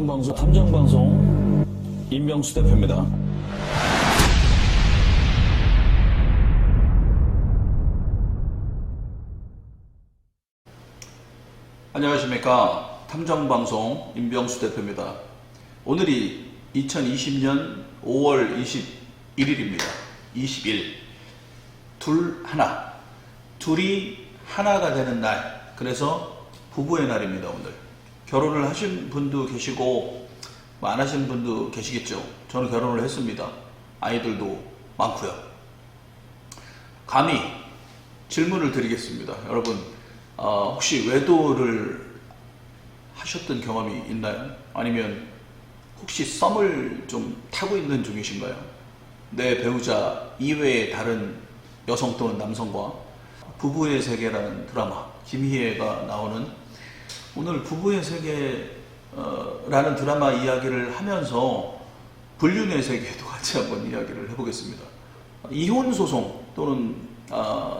탐정방송 임명수 대표입니다. 안녕하십니까. 탐정방송 임명수 대표입니다. 오늘이 2020년 5월 21일입니다. 20일. 둘이 하나가 되는 날. 그래서 부부의 날입니다. 오늘. 결혼을 하신 분도 계시고 안 하신 분도 계시겠죠. 저는 결혼을 했습니다. 아이들도 많고요. 감히 질문을 드리겠습니다. 여러분, 혹시 외도를 하셨던 경험이 있나요? 아니면 혹시 썸을 좀 타고 있는 중이신가요? 내 배우자 이외의 다른 여성 또는 남성과 부부의 세계라는 드라마, 김희애가 나오는 오늘 부부의 세계라는 드라마 이야기를 하면서 불륜의 세계도 같이 한번 이야기를 해보겠습니다. 이혼 소송 또는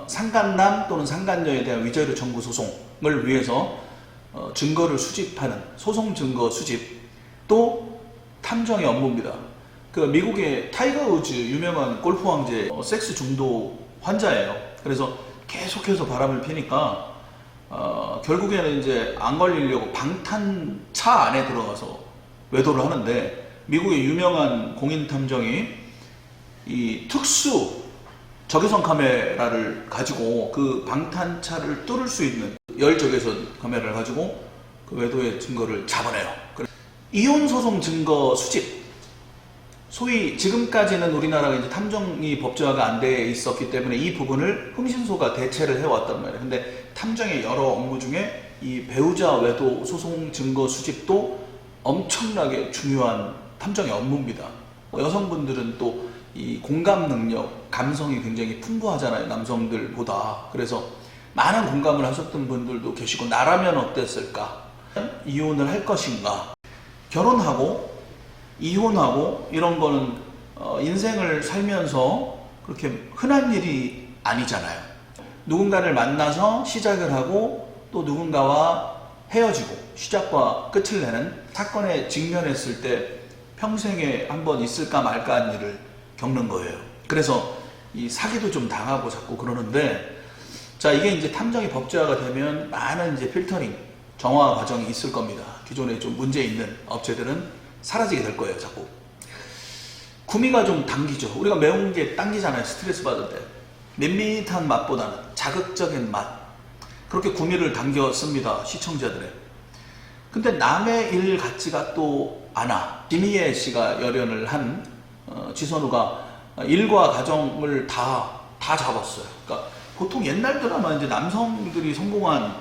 상간남 또는 상간녀에 대한 위자료 청구 소송을 위해서 증거를 수집하는 소송 증거 수집, 또 탐정의 업무입니다. 그 미국의 타이거 우즈 유명한 골프 왕제 섹스 중독 환자예요. 그래서 계속해서 바람을 피니까 결국에는 이제 안 걸리려고 방탄차 안에 들어가서 외도를 하는데, 미국의 유명한 공인 탐정이 이 특수 적외선 카메라를 가지고 그 방탄차를 뚫을 수 있는 열 적외선 카메라를 가지고 그 외도의 증거를 잡아내요. 이혼 소송 증거 수집, 소위 지금까지는 우리나라가 이제 탐정이 법제화가 안 돼 있었기 때문에 이 부분을 흥신소가 대체를 해왔단 말이에요. 근데 탐정의 여러 업무 중에 이 배우자 외도 소송 증거 수집도 엄청나게 중요한 탐정의 업무입니다. 여성분들은 또 이 공감 능력, 감성이 굉장히 풍부하잖아요, 남성들보다. 그래서 많은 공감을 하셨던 분들도 계시고, 나라면 어땠을까? 이혼을 할 것인가? 결혼하고 이혼하고 이런 거는 인생을 살면서 그렇게 흔한 일이 아니잖아요. 누군가를 만나서 시작을 하고 또 누군가와 헤어지고 시작과 끝을 내는 사건에 직면했을 때 평생에 한번 있을까 말까 한 일을 겪는 거예요. 그래서 이 사기도 좀 당하고 자꾸 그러는데, 자, 이게 이제 탐정이 법제화가 되면 많은 이제 필터링, 정화 과정이 있을 겁니다. 기존에 좀 문제 있는 업체들은 사라지게 될 거예요, 자꾸. 구미가 좀 당기죠. 우리가 매운 게 당기잖아요, 스트레스 받을 때. 밋밋한 맛보다는 자극적인 맛. 그렇게 구미를 당겼습니다, 시청자들의. 근데 남의 일 같지가 또 않아. 김희애 씨가 열연을 한 지선우가 일과 가정을 다 잡았어요. 그러니까 보통 옛날 드라마 이제 남성들이 성공한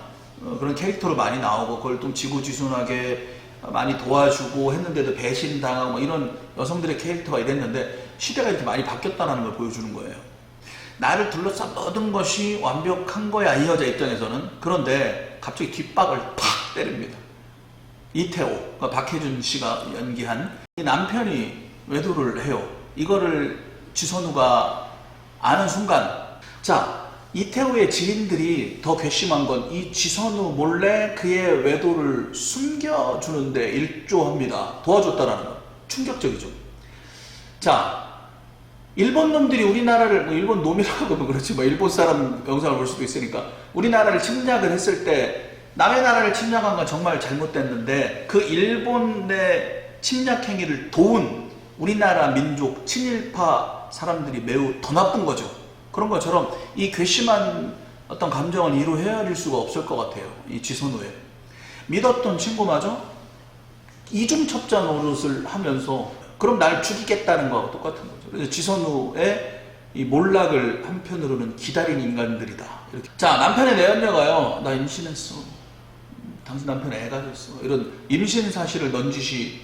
그런 캐릭터로 많이 나오고, 그걸 좀 지고지순하게 많이 도와주고 했는데도 배신당하고 뭐 이런 여성들의 캐릭터가 이랬는데, 시대가 이렇게 많이 바뀌었다는 걸 보여주는 거예요. 나를 둘러싼 모든 것이 완벽한 거야, 이 여자 입장에서는. 그런데 갑자기 뒷박을 팍 때립니다. 이태호, 그러니까 박해준 씨가 연기한 이 남편이 외도를 해요. 이거를 지선우가 아는 순간, 자, 이태호의 지인들이 더 괘씸한 건 이 지선우 몰래 그의 외도를 숨겨주는데 일조합니다. 도와줬다라는 거. 충격적이죠. 자, 일본 놈들이 우리나라를, 일본 놈이라고 하면 그렇지, 일본 사람 영상을 볼 수도 있으니까, 우리나라를 침략을 했을 때 남의 나라를 침략한 건 정말 잘못됐는데, 그 일본의 침략 행위를 도운 우리나라 민족 친일파 사람들이 매우 더 나쁜 거죠. 그런 것처럼 이 괘씸한 어떤 감정을 이루 헤아릴 수가 없을 것 같아요. 이 지선우의 믿었던 친구마저 이중첩자 노릇을 하면서, 그럼 날 죽이겠다는 거하고 똑같은 거죠. 그래서 지선우의 이 몰락을 한편으로는 기다린 인간들이다, 이렇게. 자, 남편의 내연녀가요, 나 임신했어, 당신 남편 애가 됐어, 이런 임신 사실을 넌지시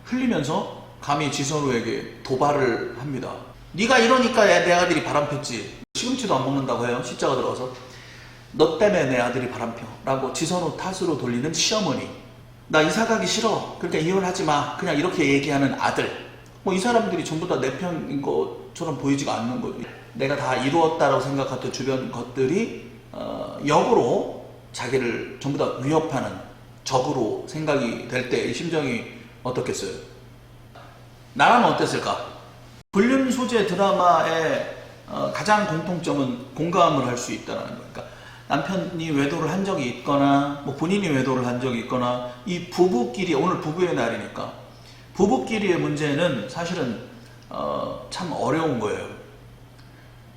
흘리면서 감히 지선우에게 도발을 합니다. 네가 이러니까 내 아들이 바람폈지. 시금치도 안 먹는다고 해요, 시자가 들어가서. 너 때문에 내 아들이 바람펴 라고 지선우 탓으로 돌리는 시어머니. 나 이사 가기 싫어, 그러니까 이혼하지 마, 그냥 이렇게 얘기하는 아들. 이 사람들이 전부 다 내 편인 것처럼 보이지가 않는 거죠. 내가 다 이루었다라고 생각했던 주변 것들이 역으로 자기를 전부 다 위협하는 적으로 생각이 될 때 이 심정이 어떻겠어요? 나라면 어땠을까? 불륜 소재 드라마의 가장 공통점은 공감을 할 수 있다는 거니까 남편이 외도를 한 적이 있거나 뭐 본인이 외도를 한 적이 있거나 이 부부끼리 오늘 부부의 날이니까 부부끼리의 문제는 사실은 참 어려운 거예요.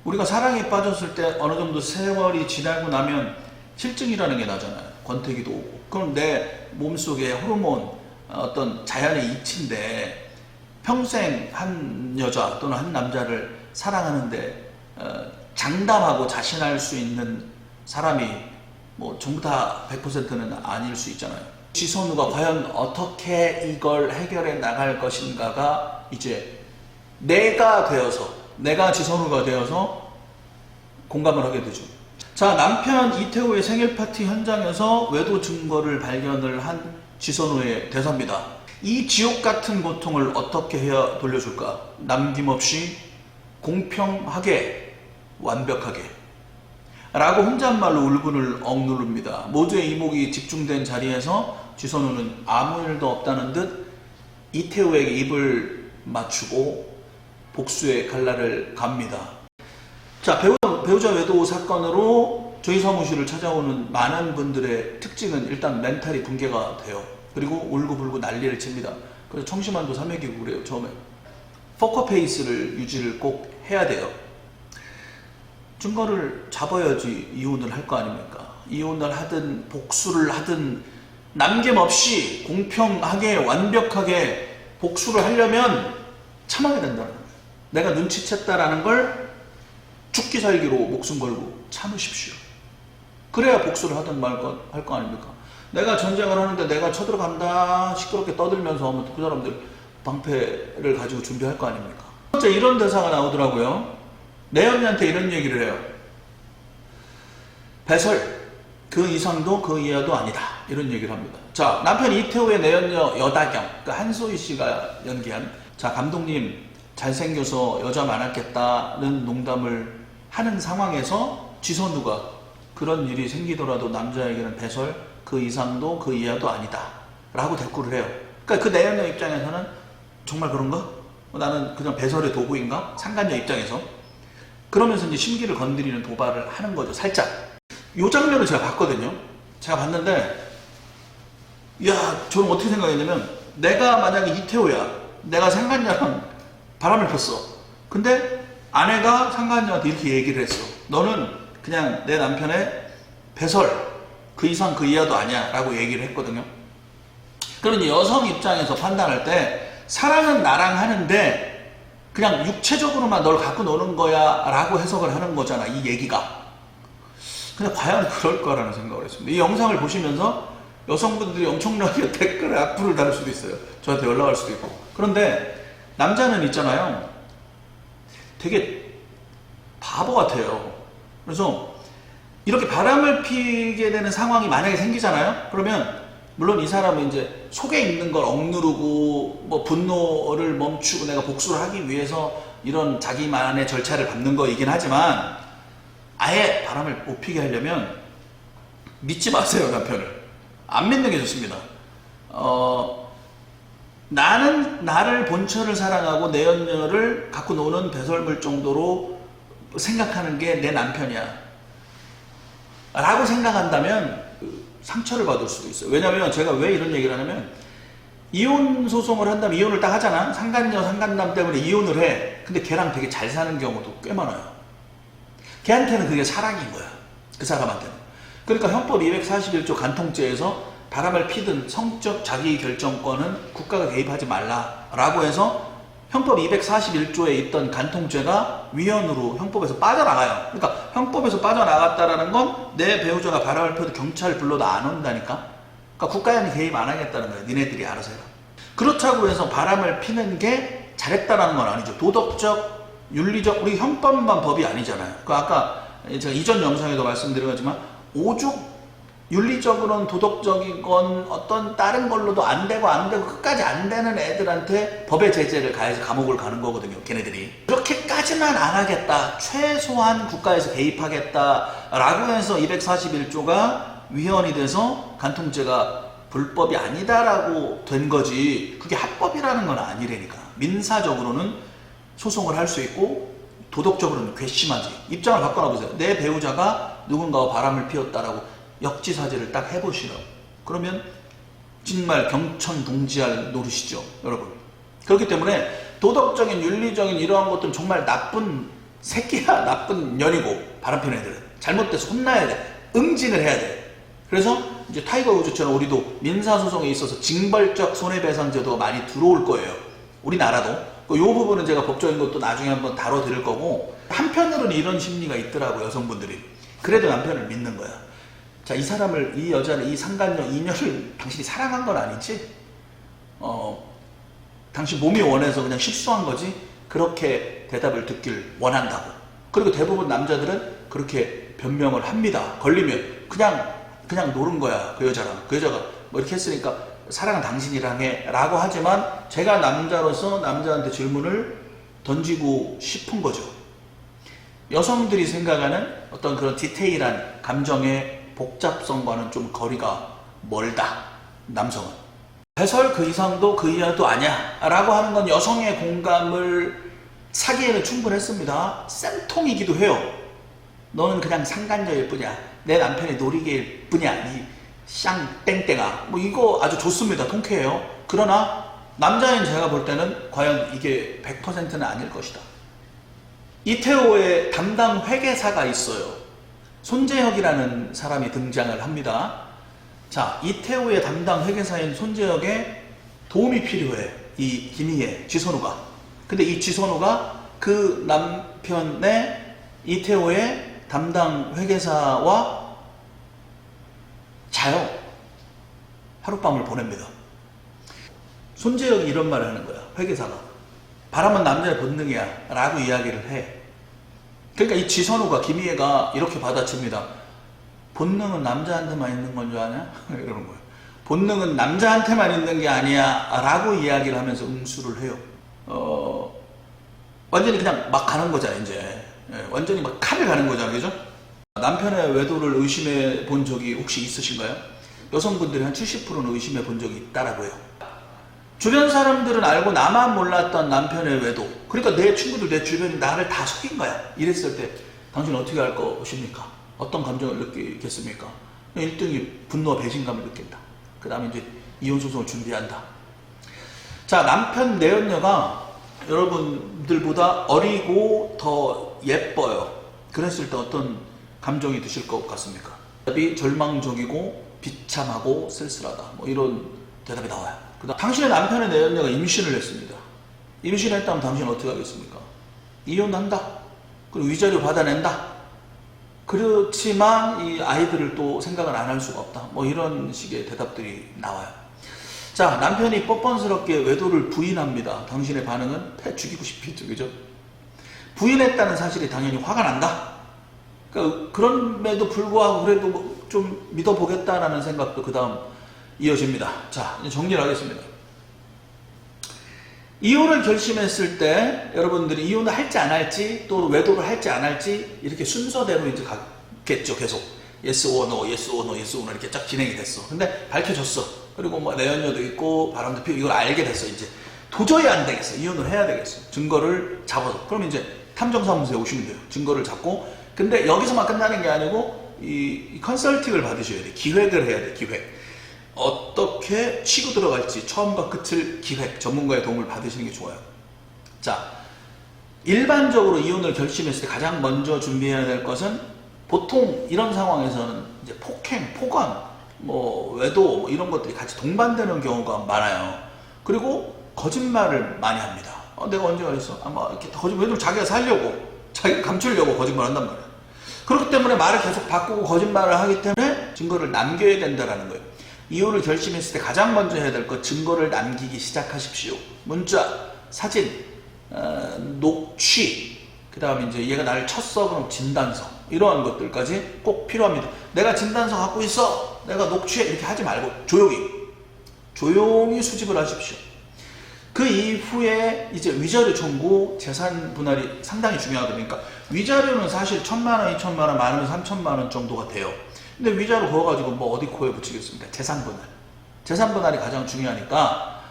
우리가 사랑에 빠졌을 때 어느 정도 세월이 지나고 나면 실증이라는 게 나잖아요. 권태기도 오고. 그럼 내 몸속에 호르몬 어떤 자연의 이치인데 평생 한 여자 또는 한 남자를 사랑하는데 장담하고 자신할 수 있는 사람이 뭐 전부 다 100%는 아닐 수 있잖아요. 지선우가 과연 어떻게 이걸 해결해 나갈 것인가가 이제 내가 지선우가 되어서 공감을 하게 되죠. 자, 남편 이태호의 생일 파티 현장에서 외도 증거를 발견을 한 지선우의 대사입니다. 이 지옥 같은 고통을 어떻게 해야 돌려줄까? 남김없이 공평하게 완벽하게 라고 혼잣말로 울분을 억누릅니다. 모두의 이목이 집중된 자리에서 지선우는 아무 일도 없다는 듯 이태호에게 입을 맞추고 복수의 갈라를 갑니다. 자, 배우자 외도 사건으로 저희 사무실을 찾아오는 많은 분들의 특징은 일단 멘탈이 붕괴가 돼요. 그리고 울고불고 난리를 칩니다. 그래서 청심환도 삼매기고 그래요. 처음에 포커페이스를 유지를 꼭 해야 돼요. 증거를 잡아야지 이혼을 할 거 아닙니까? 이혼을 하든 복수를 하든 남김없이 공평하게 완벽하게 복수를 하려면 참아야 된다는 거예요. 내가 눈치챘다라는 걸 죽기 살기로 목숨 걸고 참으십시오. 그래야 복수를 하든 말건 할 거 아닙니까? 내가 전쟁을 하는데 내가 쳐들어간다 시끄럽게 떠들면서 하면 그 사람들 방패를 가지고 준비할 거 아닙니까? 첫째 이런 대사가 나오더라고요. 내 언니한테 이런 얘기를 해요. 배설 그 이상도 그 이하도 아니다 이런 얘기를 합니다. 자, 남편 이태호의 내연녀 여다경 그 한소희 씨가 연기한 자 감독님 잘생겨서 여자 많았겠다는 농담을 하는 상황에서 지선우가 그런 일이 생기더라도 남자에게는 배설 그 이상도 그 이하도 아니다 라고 대꾸를 해요. 그러니까 그 내연녀 입장에서는 정말 그런가? 나는 그냥 배설의 도구인가? 상간녀 입장에서 그러면서 이제 심기를 건드리는 도발을 하는 거죠. 살짝 이 장면을 제가 봤거든요. 제가 봤는데 야 저는 어떻게 생각했냐면 내가 만약에 이태호야 내가 상간녀랑 바람을 폈어. 근데 아내가 상간녀한테 이렇게 얘기를 했어. 너는 그냥 내 남편의 배설 그 이상 그 이하도 아니야 라고 얘기를 했거든요. 그러니 여성 입장에서 판단할 때 사랑은 나랑 하는데 그냥 육체적으로만 널 갖고 노는 거야 라고 해석을 하는 거잖아 이 얘기가. 근데 과연 그럴까라는 생각을 했습니다. 이 영상을 보시면서 여성분들이 엄청나게 댓글에 악플을 달을 수도 있어요. 저한테 연락할 수도 있고. 그런데 남자는 있잖아요 되게 바보 같아요. 그래서 이렇게 바람을 피게 되는 상황이 만약에 생기잖아요. 그러면 물론 이 사람은 이제 속에 있는 걸 억누르고 뭐 분노를 멈추고 내가 복수를 하기 위해서 이런 자기만의 절차를 밟는 거이긴 하지만 아예 바람을 못 피게 하려면 믿지 마세요. 남편을 안 믿는 게 좋습니다. 나는 나를 본처를 사랑하고 내 연녀를 갖고 노는 배설물 정도로 생각하는 게 내 남편이야 라고 생각한다면 상처를 받을 수도 있어요. 왜냐면 제가 왜 이런 얘기를 하냐면 이혼 소송을 한다면 이혼을 딱 하잖아. 상간녀 상간남 때문에 이혼을 해. 근데 걔랑 되게 잘 사는 경우도 꽤 많아요. 걔한테는 그게 사랑인 거야. 그 사람한테는. 그러니까 형법 241조 간통죄에서 바람을 피든 성적 자기결정권은 국가가 개입하지 말라라고 해서 형법 241조에 있던 간통죄가 위헌으로 형법에서 빠져나가요. 그러니까 형법에서 빠져나갔다라는 건 내 배우자가 바람을 펴도 경찰 불러도 안 온다니까. 그러니까 국가에는 개입 안 하겠다는 거예요. 니네들이 알아서 해라. 그렇다고 해서 바람을 피는 게 잘했다라는 건 아니죠. 도덕적, 윤리적, 우리 형법만 법이 아니잖아요. 그러니까 아까 제가 이전 영상에도 말씀드렸지만 오죽 윤리적으로는 도덕적이건 어떤 다른 걸로도 안 되고 끝까지 안 되는 애들한테 법의 제재를 가해서 감옥을 가는 거거든요. 걔네들이. 그렇게까지만 안 하겠다. 최소한 국가에서 개입하겠다라고 해서 241조가 위헌이 돼서 간통죄가 불법이 아니다라고 된 거지 그게 합법이라는 건 아니라니까. 민사적으로는 소송을 할 수 있고 도덕적으로는 괘씸하지. 입장을 바꿔놔 보세요. 내 배우자가 누군가와 바람을 피웠다라고 역지사지를 딱 해보시라고. 그러면 정말 경천동지할 노릇이죠, 여러분. 그렇기 때문에 도덕적인 윤리적인 이러한 것들은 정말 나쁜 새끼야, 나쁜 년이고 바람피는 애들은 잘못돼서 혼나야 돼. 응징을 해야 돼. 그래서 이제 타이거 우즈처럼 우리도 민사소송에 있어서 징벌적 손해배상제도가 많이 들어올 거예요. 우리나라도. 이 부분은 제가 법적인 것도 나중에 한번 다뤄드릴 거고, 한편으로는 이런 심리가 있더라고, 여성분들이. 그래도 남편을 믿는 거야. 자, 이 사람을, 이 여자를, 이 상간녀, 이녀를 당신이 사랑한 건 아니지? 당신 몸이 원해서 그냥 실수한 거지? 그렇게 대답을 듣길 원한다고. 그리고 대부분 남자들은 그렇게 변명을 합니다. 걸리면 그냥 노는 거야, 그 여자랑. 그 여자가 뭐 이렇게 했으니까 사랑은 당신이랑 해 라고 하지만, 제가 남자로서 남자한테 질문을 던지고 싶은 거죠. 여성들이 생각하는 어떤 그런 디테일한 감정의 복잡성과는 좀 거리가 멀다, 남성은. 해설 그 이상도 그 이하도 아니야 라고 하는 건 여성의 공감을 사기에는 충분했습니다. 쌤통이기도 해요. 너는 그냥 상간녀일 뿐이야, 내 남편의 놀이개일 뿐이야, 이 쌍땡땡아. 뭐 이거 아주 좋습니다. 통쾌해요. 그러나 남자인 제가 볼 때는 과연 이게 100%는 아닐 것이다. 이태호의 담당 회계사가 있어요. 손재혁이라는 사람이 등장을 합니다. 자, 이태호의 담당 회계사인 손재혁에 도움이 필요해, 이 김희애, 지선우가. 근데 이 지선우가 그 남편의 이태호의 담당 회계사와 자요. 하룻밤을 보냅니다. 손재혁이 이런 말을 하는 거야, 회계사가. 바람은 남자의 본능이야 라고 이야기를 해. 그러니까 이 지선우가, 김희애가 이렇게 받아칩니다. 본능은 남자한테만 있는 건 줄 아냐? 이러는 거예요. 본능은 남자한테만 있는 게 아니야 라고 이야기를 하면서 응수를 해요. 완전히 그냥 막 가는 거잖아, 이제. 완전히 막 칼을 가는 거잖아, 그죠? 남편의 외도를 의심해 본 적이 혹시 있으신가요? 여성분들이 한 70%는 의심해 본 적이 있다라고 해요. 주변 사람들은 알고 나만 몰랐던 남편의 외도. 그러니까 내 친구들, 내 주변이 나를 다 속인 거야. 이랬을 때 당신은 어떻게 할 것입니까? 어떤 감정을 느끼겠습니까? 1등이 분노와 배신감을 느낀다. 그 다음에 이제 이혼소송을 준비한다. 자, 남편 내연녀가 여러분들보다 어리고 더 예뻐요. 그랬을 때 어떤 감정이 드실 것 같습니까? 대답이 절망적이고 비참하고 쓸쓸하다, 뭐 이런 대답이 나와요. 그다음 당신의 남편의 내연녀가 임신을 했습니다. 임신했다면 당신은 어떻게 하겠습니까? 이혼한다. 그리고 위자료 받아낸다. 그렇지만 이 아이들을 또 생각을 안 할 수가 없다. 뭐 이런 식의 대답들이 나와요. 자, 남편이 뻔뻔스럽게 외도를 부인합니다. 당신의 반응은 패 죽이고 싶겠죠, 그죠? 부인했다는 사실이 당연히 화가 난다. 그러니까 그럼에도 불구하고 그래도 뭐 좀 믿어보겠다라는 생각도 그 다음 이어집니다. 자, 이제 정리를 하겠습니다. 이혼을 결심했을 때 여러분들이 이혼을 할지 안 할지, 또 외도를 할지 안 할지 이렇게 순서대로 이제 가겠죠. 계속 yes or no, yes or no, yes or no 이렇게 쫙 진행이 됐어. 근데 밝혀졌어. 그리고 뭐 내연녀도 있고 바람도 피우고 이걸 알게 됐어. 이제 도저히 안 되겠어, 이혼을 해야 되겠어. 증거를 잡아서. 그럼 이제 탐정사무소에 오시면 돼요. 증거를 잡고. 근데 여기서만 끝나는 게 아니고 이 컨설팅을 받으셔야 돼. 기획을 해야 돼. 기획. 어떻게 치고 들어갈지 처음과 끝을 기획, 전문가의 도움을 받으시는 게 좋아요. 자, 일반적으로 이혼을 결심했을 때 가장 먼저 준비해야 될 것은, 보통 이런 상황에서는 이제 폭행, 포관, 뭐 외도 뭐 이런 것들이 같이 동반되는 경우가 많아요. 그리고 거짓말을 많이 합니다. 내가 언제 그랬어? 아마 이렇게 거짓말, 왜냐면 자기가 살려고, 자기가 감추려고 거짓말을 한단 말이야. 그렇기 때문에 말을 계속 바꾸고 거짓말을 하기 때문에 증거를 남겨야 된다는 거예요. 이혼을 결심했을 때 가장 먼저 해야 될 것, 증거를 남기기 시작하십시오. 문자, 사진, 녹취, 그 다음에 이제 얘가 나를 쳤어, 그럼 진단서, 이러한 것들까지 꼭 필요합니다. 내가 진단서 갖고 있어, 내가 녹취해, 이렇게 하지 말고 조용히 수집을 하십시오. 그 이후에 이제 위자료 청구, 재산 분할이 상당히 중요하거든요. 그러니까 위자료는 사실 1,000만 원, 2,000만 원, 많으면 3,000만 원 정도가 돼요. 근데 위자료 그어가지고 뭐 어디 코에 붙이겠습니까? 재산 분할. 재산 분할이 가장 중요하니까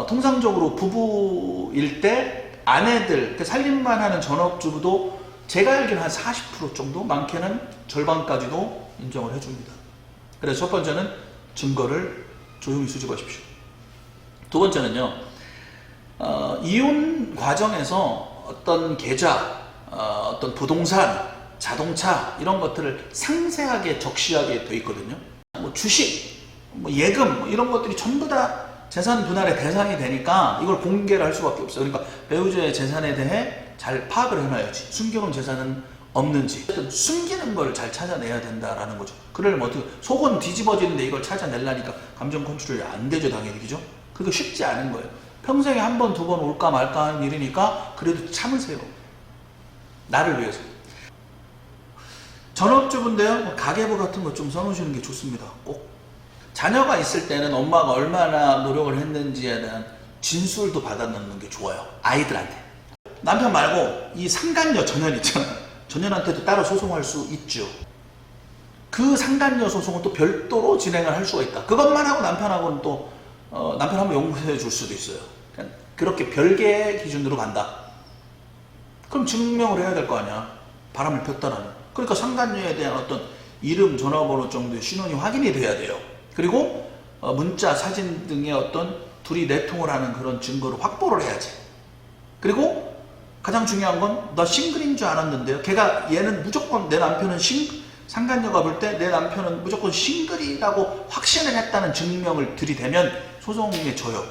통상적으로 부부일 때 아내들, 살림만 하는 전업주부도 제가 알기로는 한 40% 정도, 많게는 절반까지도 인정을 해줍니다. 그래서 첫 번째는 증거를 조용히 수집하십시오. 두 번째는요, 이혼 과정에서 어떤 계좌, 어떤 부동산, 자동차 이런 것들을 상세하게 적시하게 돼 있거든요. 뭐 주식, 뭐 예금 뭐 이런 것들이 전부 다 재산 분할의 대상이 되니까 이걸 공개를 할 수밖에 없어요. 그러니까 배우자의 재산에 대해 잘 파악을 해놔야지. 숨겨놓은 재산은 없는지, 숨기는 걸 잘 찾아내야 된다라는 거죠. 그러려면 어떻게, 속은 뒤집어지는데 이걸 찾아내려니까 감정 컨트롤이 안 되죠, 당연히. 그죠? 그게 쉽지 않은 거예요. 평생에 한 번, 두 번 올까 말까 하는 일이니까 그래도 참으세요. 나를 위해서. 전업주부인데요, 가계부 같은 거 좀 써놓으시는 게 좋습니다. 꼭. 자녀가 있을 때는 엄마가 얼마나 노력을 했는지에 대한 진술도 받아놓는 게 좋아요. 아이들한테. 남편 말고 이 상간녀 전현 있잖아요. 전현한테도 따로 소송할 수 있죠. 그 상간녀 소송은 또 별도로 진행을 할 수가 있다. 그것만 하고 남편하고는 또 남편 한번 용서해 줄 수도 있어요. 그렇게 별개의 기준으로 간다. 그럼 증명을 해야 될 거 아니야. 바람을 폈다라는. 그러니까 상간녀에 대한 어떤 이름, 전화번호 정도의 신원이 확인이 돼야 돼요. 그리고 문자, 사진 등의 어떤 둘이 내통을 하는 그런 증거를 확보를 해야지. 그리고 가장 중요한 건 너 싱글인 줄 알았는데요. 얘는 무조건 내 남편은 상간녀가 볼 때 내 남편은 무조건 싱글이라고 확신을 했다는 증명을 들이대면 소송에 져요.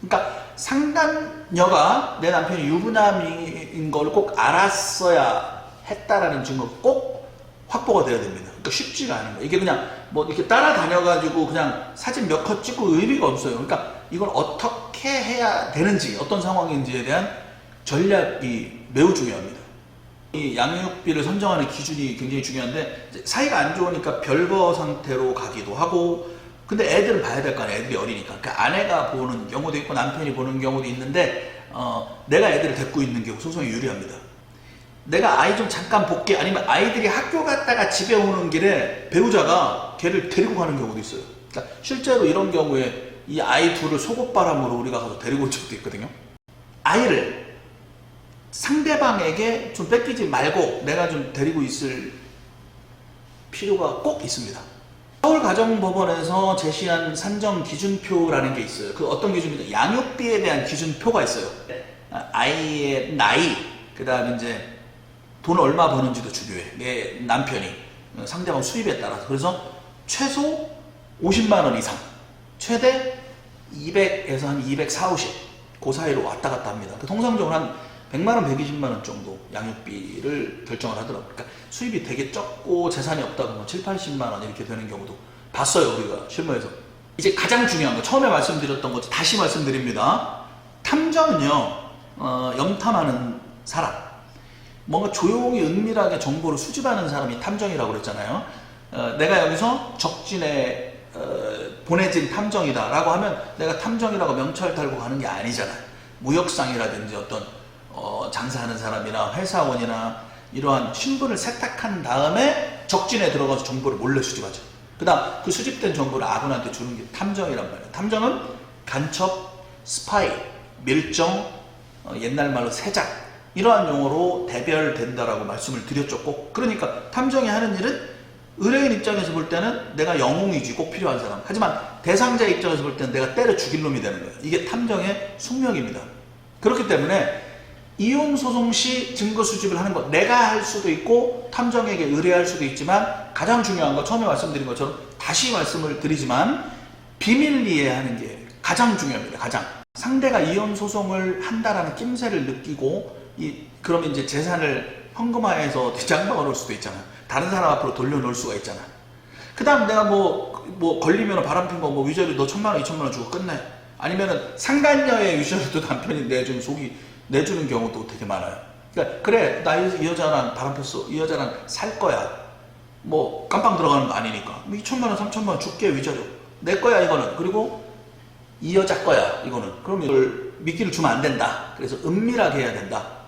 그러니까 상간녀가 내 남편이 유부남인 걸 꼭 알았어야 했다라는 증거가 꼭 확보가 돼야 됩니다. 그러니까 쉽지가 않은 거예요. 이게 그냥 뭐 이렇게 따라다녀가지고 그냥 사진 몇 컷 찍고 의미가 없어요. 그러니까 이걸 어떻게 해야 되는지, 어떤 상황인지에 대한 전략이 매우 중요합니다. 이 양육비를 선정하는 기준이 굉장히 중요한데, 사이가 안 좋으니까 별거 상태로 가기도 하고, 근데 애들은 봐야 될 거 아니에요. 애들이 어리니까. 그러니까 아내가 보는 경우도 있고 남편이 보는 경우도 있는데, 내가 애들을 데리고 있는 경우 소송이 유리합니다. 내가 아이 좀 잠깐 볼게, 아니면 아이들이 학교 갔다가 집에 오는 길에 배우자가 걔를 데리고 가는 경우도 있어요. 그러니까 실제로 이런 경우에 이 아이 둘을 속옷바람으로 우리가 가서 데리고 온 적도 있거든요. 아이를 상대방에게 좀 뺏기지 말고 내가 좀 데리고 있을 필요가 꼭 있습니다. 서울가정법원에서 제시한 산정 기준표라는 게 있어요. 그 어떤 기준이죠? 양육비에 대한 기준표가 있어요. 아이의 나이, 그 다음에 이제 돈 얼마 버는지도 중요해. 내 남편이 상대방 수입에 따라서. 그래서 최소 50만 원 이상, 최대 200에서 한 240, 50, 그 사이로 왔다 갔다 합니다. 통상적으로 한 100만 원, 120만 원 정도 양육비를 결정을 하더라고요. 그러니까 수입이 되게 적고 재산이 없다 그러면 7, 80만 원 이렇게 되는 경우도 봤어요, 우리가 실무에서. 이제 가장 중요한 거, 처음에 말씀드렸던 거 다시 말씀드립니다. 탐정은요, 염탐하는 사람, 뭔가 조용히 은밀하게 정보를 수집하는 사람이 탐정이라고 그랬잖아요. 내가 여기서 적진에 보내진 탐정이다 라고 하면 내가 탐정이라고 명찰 달고 가는 게 아니잖아요. 무역상이라든지 어떤 장사하는 사람이나 회사원이나 이러한 신분을 세탁한 다음에 적진에 들어가서 정보를 몰래 수집하죠. 그 다음 그 수집된 정보를 아군한테 주는 게 탐정이란 말이에요. 탐정은 간첩, 스파이, 밀정, 옛날 말로 세작, 이러한 용어로 대별된다라고 말씀을 드렸죠. 꼭. 그러니까 탐정이 하는 일은 의뢰인 입장에서 볼 때는 내가 영웅이지, 꼭 필요한 사람. 하지만 대상자 입장에서 볼 때는 내가 때려 죽일 놈이 되는 거예요. 이게 탐정의 숙명입니다. 그렇기 때문에 이혼 소송 시 증거 수집을 하는 것, 내가 할 수도 있고 탐정에게 의뢰할 수도 있지만, 가장 중요한 거, 처음에 말씀드린 것처럼 다시 말씀을 드리지만 비밀리에 하는 게 가장 중요합니다. 가장. 상대가 이혼 소송을 한다라는 낌새를 느끼고 그러면 이제 재산을 현금화해서 뒷장박을 놓을 수도 있잖아. 다른 사람 앞으로 돌려놓을 수가 있잖아. 그 다음 내가 뭐 걸리면 바람핀 거 뭐 위자료 너 1,000만 원, 2,000만 원 주고 끝내. 아니면은 상간녀의 위자료도 남편이 내주는 경우도 되게 많아요. 그러니까 그래, 나 이 여자랑 바람폈어, 이 여자랑 살 거야, 뭐 깜빵 들어가는 거 아니니까 2,000만 원, 3,000만 원 줄게, 위자료 내 거야 이거는. 그리고 이 여자 거야 이거는. 그럼 이걸 미끼를 주면 안 된다. 그래서 은밀하게 해야 된다.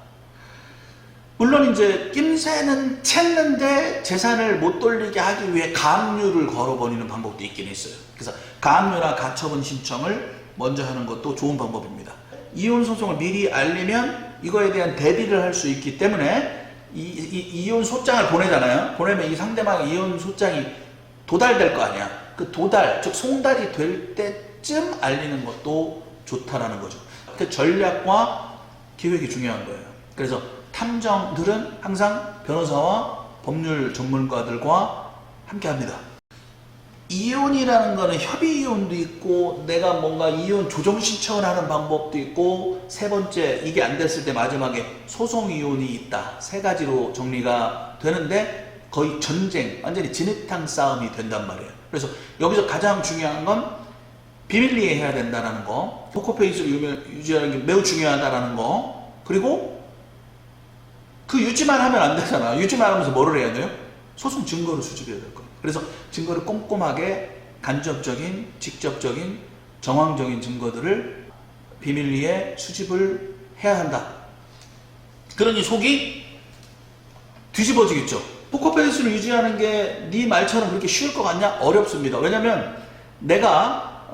물론 이제 낌새는 챘는데 재산을 못 돌리게 하기 위해 가압류를 걸어버리는 방법도 있긴 있어요. 그래서 가압류나 가처분 신청을 먼저 하는 것도 좋은 방법입니다. 이혼 소송을 미리 알리면 이거에 대한 대비를 할 수 있기 때문에 이혼 소장을 보내잖아요. 보내면 이 상대방의 이혼 소장이 도달될 거 아니야. 그 도달, 즉 송달이 될 때쯤 알리는 것도 좋다라는 거죠. 그 전략과 기획이 중요한 거예요. 그래서 탐정들은 항상 변호사와 법률 전문가들과 함께 합니다. 이혼이라는 거는 협의 이혼도 있고 내가 뭔가 이혼 조정 신청을 하는 방법도 있고 세 번째 이게 안 됐을 때 마지막에 소송 이혼이 있다. 세 가지로 정리가 되는데 거의 전쟁, 완전히 진흙탕 싸움이 된단 말이에요. 그래서 여기서 가장 중요한 건 비밀리에 해야 된다는 거, 포커페이스를 유지하는 게 매우 중요하다는 거, 그리고 그 유지만 하면 안 되잖아. 유지만 하면서 뭐를 해야 돼요? 소송 증거를 수집해야 될 거예요. 그래서 증거를 꼼꼼하게 간접적인, 직접적인, 정황적인 증거들을 비밀리에 수집을 해야 한다. 그러니 속이 뒤집어지겠죠. 포커페이스를 유지하는 게 네 말처럼 그렇게 쉬울 것 같냐? 어렵습니다. 왜냐면 내가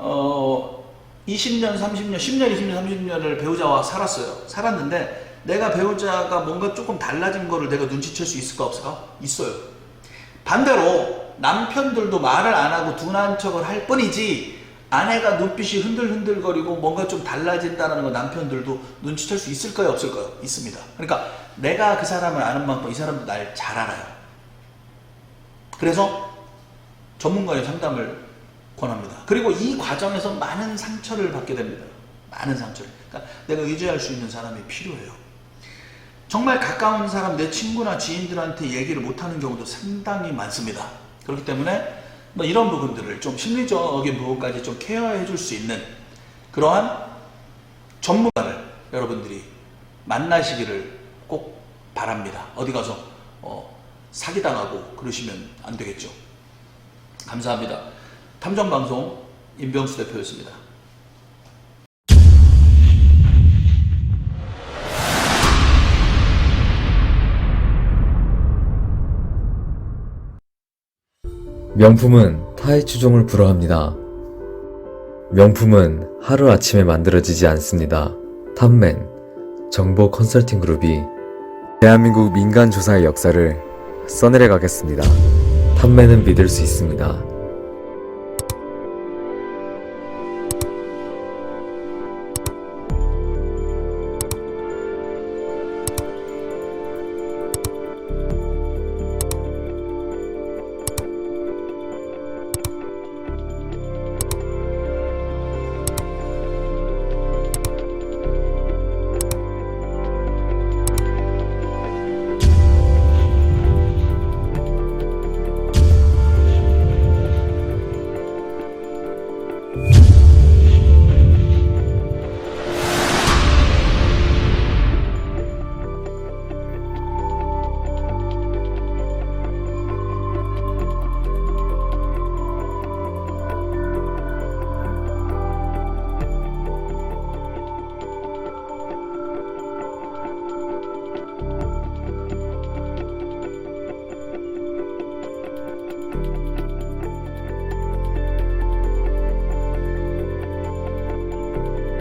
20년, 30년, 10년, 20년, 30년을 배우자와 살았는데 내가 배우자가 뭔가 조금 달라진 거를 내가 눈치챌 수 있을까 없을까? 있어요. 반대로 남편들도 말을 안 하고 둔한 척을 할 뿐이지 아내가 눈빛이 흔들흔들거리고 뭔가 좀 달라진다는 거 남편들도 눈치챌 수 있을까요 없을까요? 있습니다. 그러니까 내가 그 사람을 아는 만큼 이 사람도 날 잘 알아요. 그래서 전문가의 상담을 권합니다. 그리고 이 과정에서 많은 상처를 받게 됩니다. 많은 상처를. 그러니까 내가 의지할 수 있는 사람이 필요해요. 정말 가까운 사람, 내 친구나 지인들한테 얘기를 못하는 경우도 상당히 많습니다. 그렇기 때문에 뭐 이런 부분들을 좀 심리적인 부분까지 좀 케어해 줄 수 있는 그러한 전문가를 여러분들이 만나시기를 꼭 바랍니다. 어디 가서 사기당하고 그러시면 안 되겠죠. 감사합니다. 탐정방송 임병수 대표였습니다. 명품은 타의 추종을 불허합니다. 명품은 하루아침에 만들어지지 않습니다. 탑맨 정보 컨설팅 그룹이 대한민국 민간 조사의 역사를 써내려 가겠습니다. 탑맨은 믿을 수 있습니다.